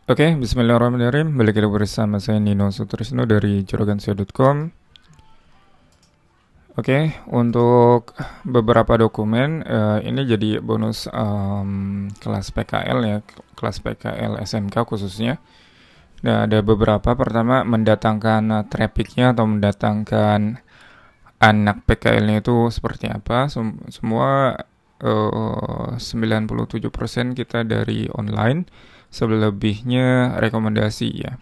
Oke, bismillahirrahmanirrahim. Balik lagi bersama saya Nino Sutrisno dari juragansia.com. Oke, untuk beberapa dokumen ini jadi bonus kelas PKL ya, kelas PKL SMK khususnya. Nah, ada beberapa. Pertama, mendatangkan trafficnya atau mendatangkan anak PKL-nya itu seperti apa. Semua 97% kita dari online, selebihnya rekomendasi ya.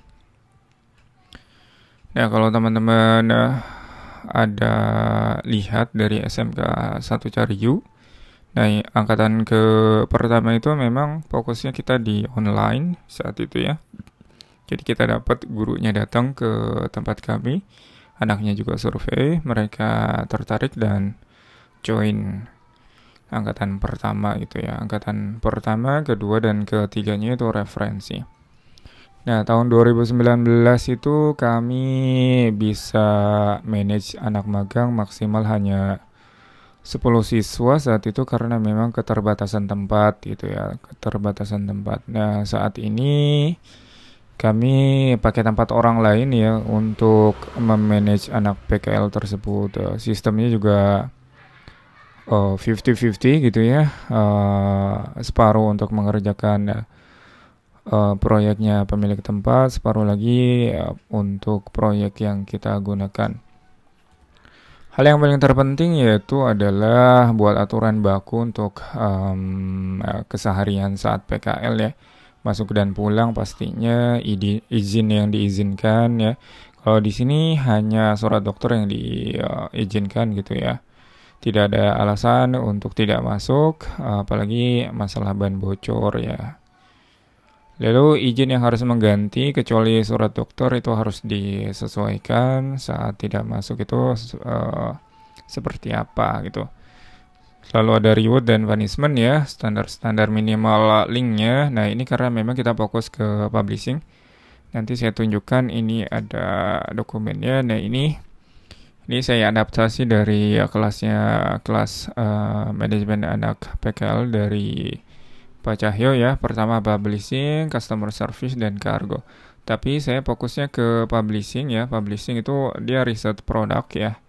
Nah, kalau teman-teman ada lihat dari SMK 1 Cariu, nah angkatan ke pertama itu memang fokusnya kita di online saat itu ya. Jadi kita dapat gurunya datang ke tempat kami, anaknya juga survei, mereka tertarik dan join angkatan pertama gitu ya. Angkatan pertama, kedua, dan ketiganya itu referensi. Nah, tahun 2019 itu kami bisa manage anak magang maksimal hanya 10 siswa saat itu karena memang keterbatasan tempat gitu ya, keterbatasan tempat. Nah, saat ini kami pakai tempat orang lain ya untuk memanage anak PKL tersebut. Sistemnya juga 50-50 gitu ya, separuh untuk mengerjakan proyeknya pemilik tempat, separuh lagi untuk proyek yang kita gunakan. Hal yang paling terpenting yaitu adalah buat aturan baku untuk keseharian saat PKL ya. Masuk dan pulang pastinya izin yang diizinkan ya. Kalau di sini hanya surat dokter yang diizinkan gitu ya. Tidak ada alasan untuk tidak masuk, apalagi masalah ban bocor ya. Lalu izin yang harus mengganti kecuali surat dokter itu harus disesuaikan saat tidak masuk itu seperti apa gitu. Lalu ada reward dan punishment ya, standar-standar minimal linknya. Nah ini karena memang kita fokus ke publishing. Nanti saya tunjukkan ini ada dokumennya. Nah ini saya adaptasi dari kelas manajemen anak PKL dari Pak Cahyo ya. Pertama publishing, customer service, dan cargo. Tapi saya fokusnya ke publishing ya. Publishing itu dia riset produk ya.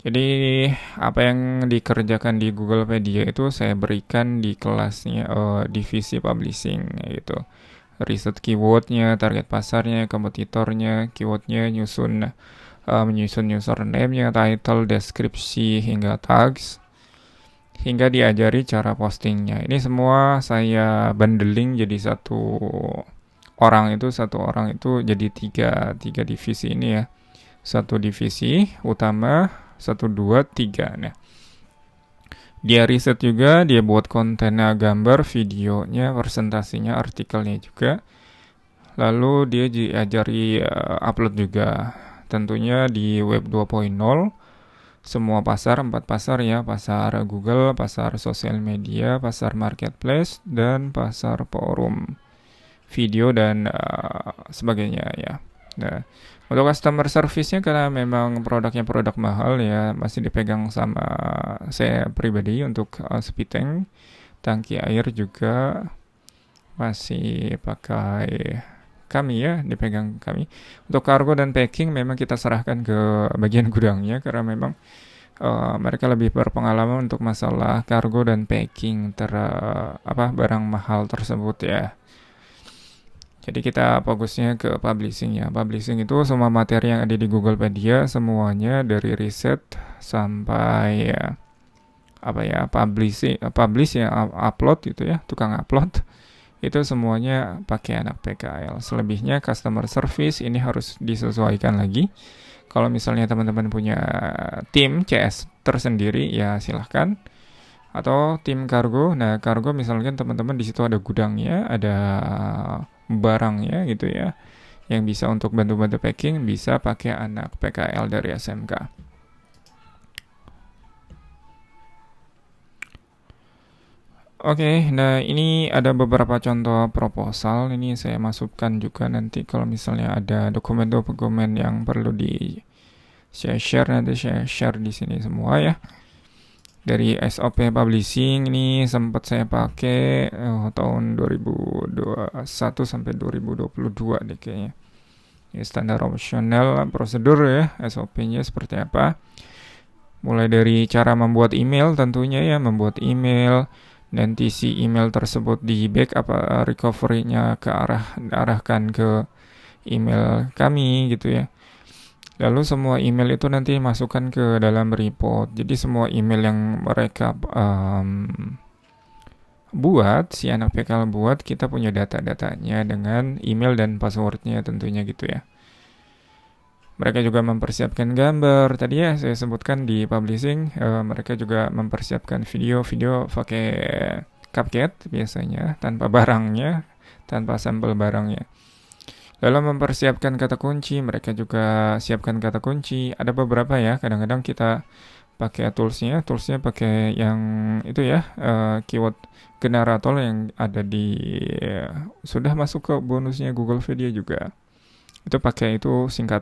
Jadi apa yang dikerjakan di Googlepedia itu saya berikan di kelasnya divisi publishing gitu. Riset keywordnya, target pasarnya, kompetitornya, keywordnya, menyusun username-nya, title, deskripsi, hingga tags, hingga diajari cara postingnya. Ini semua saya bundling jadi satu orang itu jadi tiga divisi ini ya. Satu divisi utama, 1, 2, 3. Nah, dia riset juga, dia buat kontennya, gambar, videonya, presentasinya, artikelnya juga. Lalu dia diajari upload juga. Tentunya di web 2.0, semua pasar, 4 pasar ya, pasar Google, pasar sosial media, pasar marketplace, dan pasar forum, video, dan sebagainya ya. Nah, untuk customer service-nya karena memang produknya produk mahal ya, masih dipegang sama saya pribadi untuk speed tank, tangki air juga masih pakai kami ya, dipegang kami. Untuk kargo dan packing memang kita serahkan ke bagian gudangnya karena memang mereka lebih berpengalaman untuk masalah kargo dan packing barang mahal tersebut ya. Jadi kita fokusnya ke publishing ya. Publishing itu semua materi yang ada di Googlepedia semuanya dari riset sampai publish ya, upload gitu ya, tukang upload. Itu semuanya pakai anak PKL. Selebihnya customer service ini harus disesuaikan lagi. Kalau misalnya teman-teman punya tim CS tersendiri ya silahkan. Atau tim kargo. Nah, kargo misalkan teman-teman di situ ada gudangnya, ada barangnya gitu ya. Yang bisa untuk bantu-bantu packing bisa pakai anak PKL dari SMK. Oke, nah ini ada beberapa contoh proposal. Ini saya masukkan juga nanti kalau misalnya ada dokumen-dokumen yang perlu di saya share, nanti saya share di sini semua ya. Dari SOP Publishing ini sempat saya pakai tahun 2021 sampai 2022 deh kayaknya. Ya, standar opsional prosedur ya, SOP-nya seperti apa. Mulai dari cara membuat email tentunya ya, membuat email, nanti si email tersebut di backup recovery-nya arahkan ke email kami gitu ya. Lalu semua email itu nanti masukkan ke dalam report. Jadi semua email yang mereka buat, si anak PKL buat, kita punya data-datanya dengan email dan passwordnya tentunya gitu ya. Mereka juga mempersiapkan gambar. Tadi ya saya sebutkan di publishing, mereka juga mempersiapkan video-video pakai CapCut biasanya, tanpa barangnya, tanpa sampel barangnya. Dalam mempersiapkan kata kunci, mereka juga siapkan kata kunci. Ada beberapa ya, kadang-kadang kita pakai toolsnya pakai yang itu ya, keyword generator yang ada di sudah masuk ke bonusnya Google Video juga. Itu pakai itu singkat.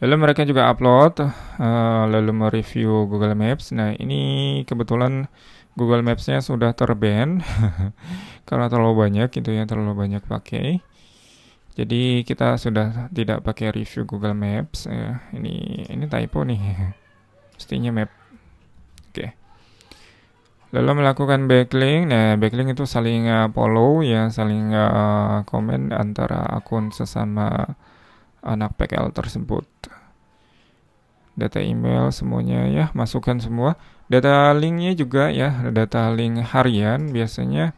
Lalu mereka juga upload, lalu mereview Google Maps. Nah ini kebetulan Google Maps-nya sudah terban karena terlalu banyak gitu ya, terlalu banyak pakai. Jadi kita sudah tidak pakai review Google Maps. Ini typo nih. Mestinya map. Oke. Lalu melakukan backlink. Nah, backlink itu saling follow ya, saling komen antara akun sesama anak PKL tersebut. Data email semuanya ya, masukkan semua. Data linknya juga ya, data link harian biasanya.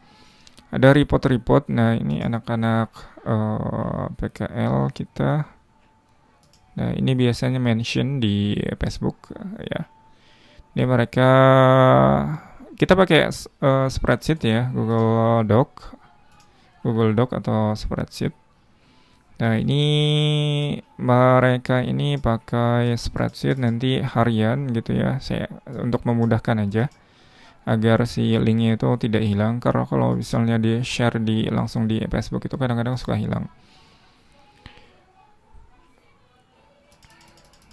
Ada report-report. Nah ini anak-anak PKL kita. Nah ini biasanya mention di Facebook ya. Ini mereka, kita pakai spreadsheet ya, Google Doc atau spreadsheet. Nah ini mereka ini pakai spreadsheet nanti harian gitu ya. Saya untuk memudahkan aja, agar si linknya itu tidak hilang, karena kalau misalnya di share langsung di Facebook itu kadang-kadang suka hilang.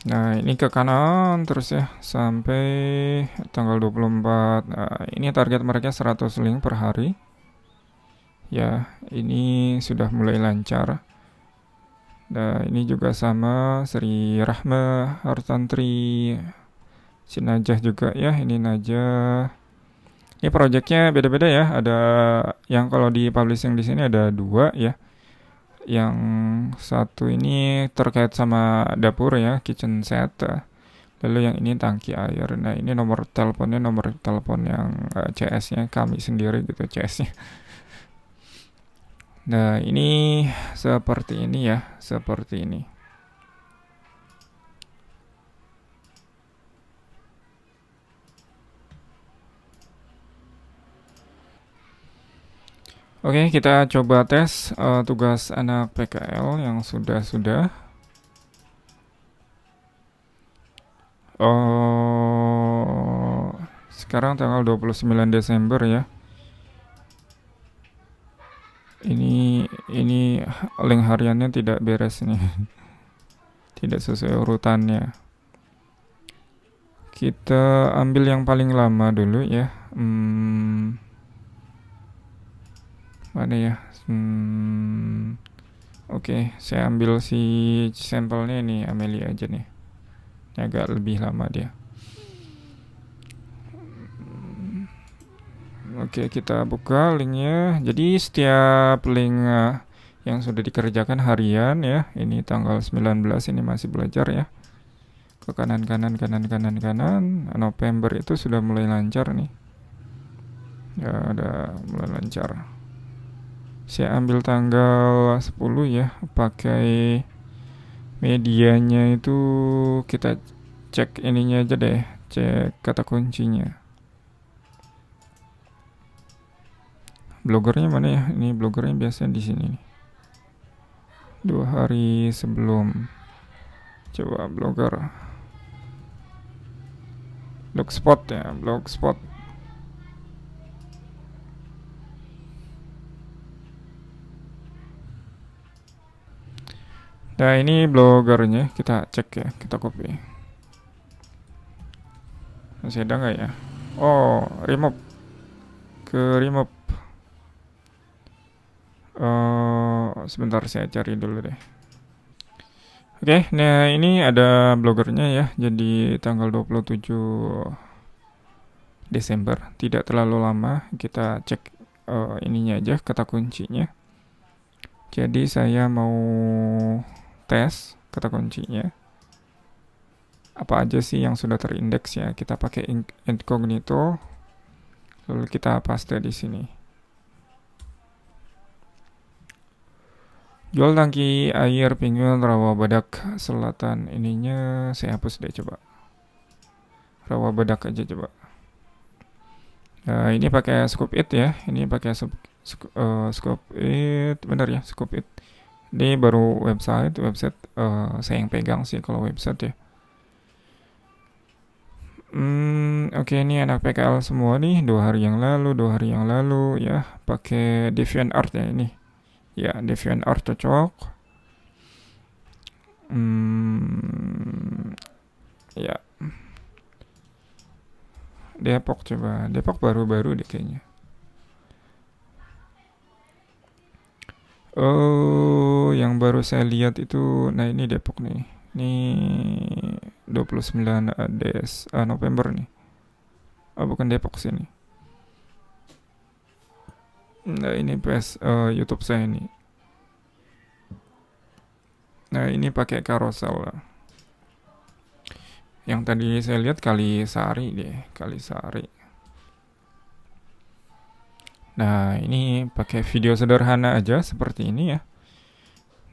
Nah ini ke kanan terus ya sampai tanggal 24. Nah, ini target mereka 100 link per hari ya, ini sudah mulai lancar. Nah ini juga sama Sri Rahma Hartantri, si Najah juga ya, ini Najah. Ini projectnya beda-beda ya. Ada yang kalau di publishing di sini ada 2 ya. Yang satu ini terkait sama dapur ya, kitchen set. Lalu yang ini tangki air. Nah ini nomor telepon yang CS-nya kami sendiri gitu, CS-nya. Nah ini seperti ini ya, seperti ini. Oke, kita coba tes tugas anak PKL yang sudah. Sekarang tanggal 29 Desember ya. Ini link hariannya tidak beres nih. Tidak sesuai urutannya. Kita ambil yang paling lama dulu ya. Mana ya? Oke, saya ambil si sampelnya nih, Amelia aja nih. Ini agak lebih lama dia. Oke, kita buka linknya. Jadi setiap link yang sudah dikerjakan harian ya, ini tanggal 19 ini masih belajar ya. Ke kanan. November itu sudah mulai lancar nih. Ya, ada mulai lancar. Saya ambil tanggal 10 ya, pakai medianya itu kita cek ininya aja deh, cek kata kuncinya. Blogernya mana ya? Ini blogernya biasanya di sini nih. 2 hari sebelum. Coba blogger. Blogspot ya, Blogspot. Nah ini blogernya, kita cek ya, kita copy. Masih ada nggak ya? Oh, remove. Ke remove. Sebentar saya cari dulu deh. Oke, nah ini ada blogernya ya. Jadi tanggal 27 Desember, tidak terlalu lama. Kita cek ininya aja, kata kuncinya. Jadi saya mau tes kata kuncinya. Apa aja sih yang sudah terindeks ya? Kita pakai incognito, lalu kita paste di sini. Jual tangki air Pinggul Rawa Badak Selatan. Ininya saya hapus deh coba. Rawa Badak aja coba. Nah, ini pakai scoop it ya. Ini pakai scoop it, benar ya, scoop it. Ini baru website saya yang pegang sih kalau website ya. Oke, ini anak PKL semua nih, 2 hari yang lalu ya, pakai DeviantArt ya ini. Ya, DeviantArt cocok. Ya, Depok coba. Depok baru-baru deh kayaknya. Oh, yang baru saya lihat itu, nah ini Depok nih. Ini 29 November nih. Oh, bukan Depok sini. Nah, ini YouTube saya ini. Nah, ini pakai carousel lah. Yang tadi saya lihat Kalisari deh, Kalisari. Nah, ini pakai video sederhana aja seperti ini ya.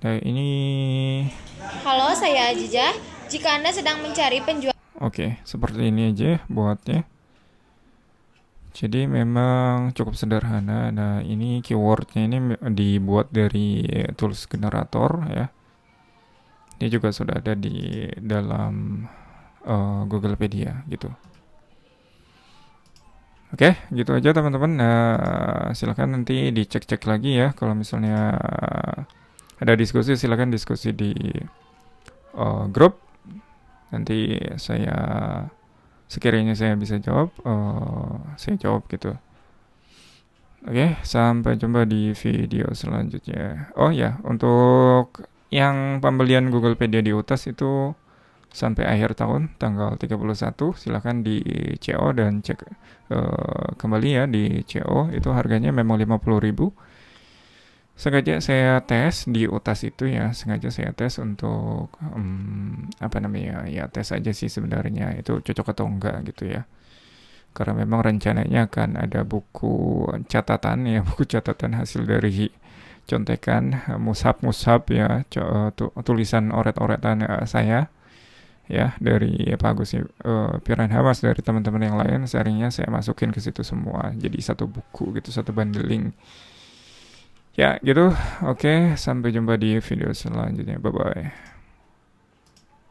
Nah, ini Halo, saya Ajijah. Jika Anda sedang mencari penjual, oke, seperti ini aja buatnya. Jadi memang cukup sederhana. Nah, ini keywordnya ini dibuat dari tools generator ya. Ini juga sudah ada di dalam Googlepedia gitu. Oke, gitu aja teman-teman. Nah, silakan nanti dicek-cek lagi ya. Kalau misalnya ada diskusi, silakan diskusi di grup. Nanti sekiranya saya bisa jawab, saya jawab gitu. Oke, sampai jumpa di video selanjutnya. Oh ya, untuk yang pembelian Googlepedia di UTAS itu sampai akhir tahun tanggal 31, silahkan di CO dan cek kembali ya di CO. Itu harganya memang 50.000. Sengaja saya tes di UTAS itu ya, sengaja saya tes untuk apa namanya ya, tes aja sih sebenarnya itu cocok atau enggak gitu ya. Karena memang rencananya akan ada buku catatan ya, buku catatan hasil dari contekan mushaf ya, tulisan oret-oretan saya ya dari Pak Agus Piranhamas, dari teman-teman yang lain. Sharingnya saya masukin ke situ semua, jadi satu buku gitu, satu bundling ya gitu. Oke, sampai jumpa di video selanjutnya, bye bye.